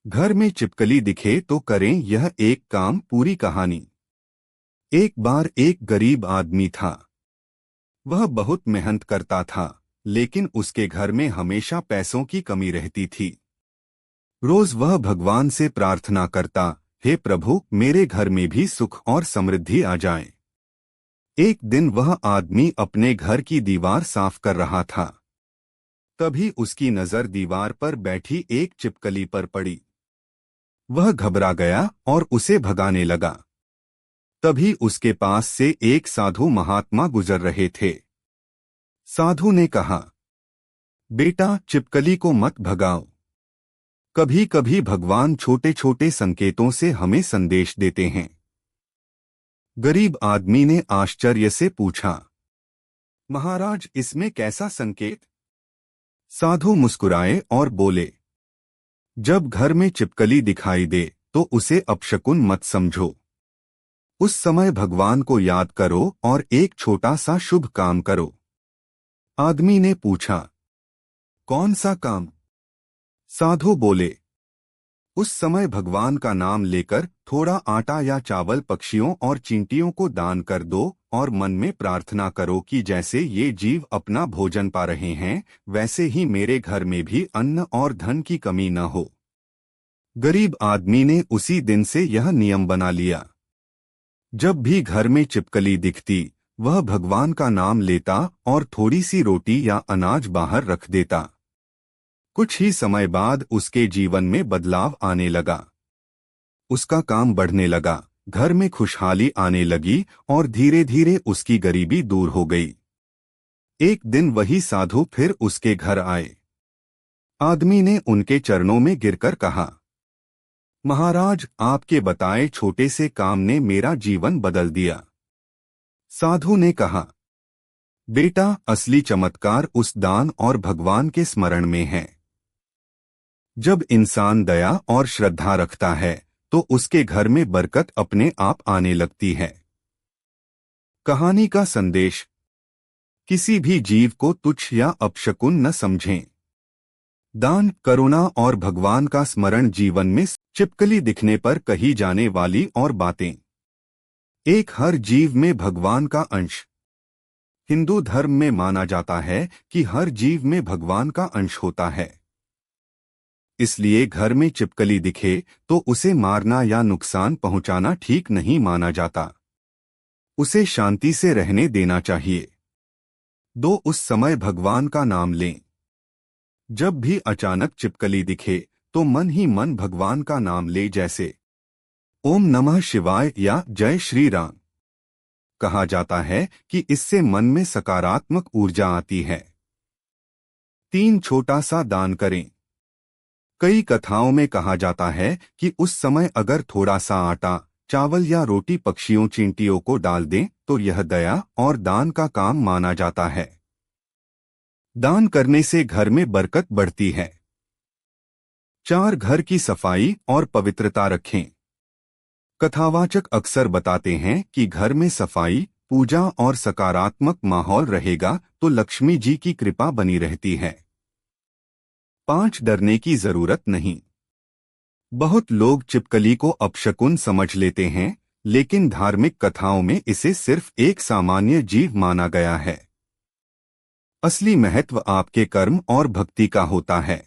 घर में छिपकली दिखे तो करें यह एक काम पूरी कहानी। एक बार एक गरीब आदमी था। वह बहुत मेहनत करता था, लेकिन उसके घर में हमेशा पैसों की कमी रहती थी। रोज वह भगवान से प्रार्थना करता, हे प्रभु, मेरे घर में भी सुख और समृद्धि आ जाए। एक दिन वह आदमी अपने घर की दीवार साफ कर रहा था। तभी उसकी नजर दीवार पर बैठी एक छिपकली पर पड़ी। वह घबरा गया और उसे भगाने लगा। तभी उसके पास से एक साधु महात्मा गुजर रहे थे। साधु ने कहा, बेटा, छिपकली को मत भगाओ। कभी कभी भगवान छोटे छोटे संकेतों से हमें संदेश देते हैं। गरीब आदमी ने आश्चर्य से पूछा, महाराज, इसमें कैसा संकेत? साधु मुस्कुराए और बोले, जब घर में छिपकली दिखाई दे तो उसे अपशकुन मत समझो। उस समय भगवान को याद करो और एक छोटा सा शुभ काम करो। आदमी ने पूछा, कौन सा काम? साधु बोले, उस समय भगवान का नाम लेकर थोड़ा आटा या चावल पक्षियों और चींटियों को दान कर दो और मन में प्रार्थना करो कि जैसे ये जीव अपना भोजन पा रहे हैं, वैसे ही मेरे घर में भी अन्न और धन की कमी न हो। गरीब आदमी ने उसी दिन से यह नियम बना लिया। जब भी घर में छिपकली दिखती, वह भगवान का नाम लेता और थोड़ी सी रोटी या अनाज बाहर रख देता। कुछ ही समय बाद उसके जीवन में बदलाव आने लगा। उसका काम बढ़ने लगा, घर में खुशहाली आने लगी और धीरे धीरे उसकी गरीबी दूर हो गई। एक दिन वही साधु फिर उसके घर आए। आदमी ने उनके चरणों में गिरकर कहा, महाराज, आपके बताए छोटे से काम ने मेरा जीवन बदल दिया। साधु ने कहा, बेटा, असली चमत्कार उस दान और भगवान के स्मरण में है। जब इंसान दया और श्रद्धा रखता है तो उसके घर में बरकत अपने आप आने लगती है। कहानी का संदेश, किसी भी जीव को तुच्छ या अपशकुन न समझें। दान, करुणा और भगवान का स्मरण जीवन में छिपकली दिखने पर कही जाने वाली और बातें। एक, हर जीव में भगवान का अंश। हिंदू धर्म में माना जाता है कि हर जीव में भगवान का अंश होता है। इसलिए घर में छिपकली दिखे तो उसे मारना या नुकसान पहुंचाना ठीक नहीं माना जाता। उसे शांति से रहने देना चाहिए। 2, उस समय भगवान का नाम लें। जब भी अचानक छिपकली दिखे तो मन ही मन भगवान का नाम ले, जैसे ओम नमः शिवाय या जय श्री राम। कहा जाता है कि इससे मन में सकारात्मक ऊर्जा आती है। 3, छोटा सा दान करें। कई कथाओं में कहा जाता है कि उस समय अगर थोड़ा सा आटा, चावल या रोटी पक्षियों चींटियों को डाल दें तो यह दया और दान का काम माना जाता है। दान करने से घर में बरकत बढ़ती है। 4, घर की सफाई और पवित्रता रखें। कथावाचक अक्सर बताते हैं कि घर में सफाई, पूजा और सकारात्मक माहौल रहेगा तो लक्ष्मी जी की कृपा बनी रहती है। 5, डरने की जरूरत नहीं। बहुत लोग छिपकली को अपशकुन समझ लेते हैं, लेकिन धार्मिक कथाओं में इसे सिर्फ एक सामान्य जीव माना गया है। असली महत्व आपके कर्म और भक्ति का होता है।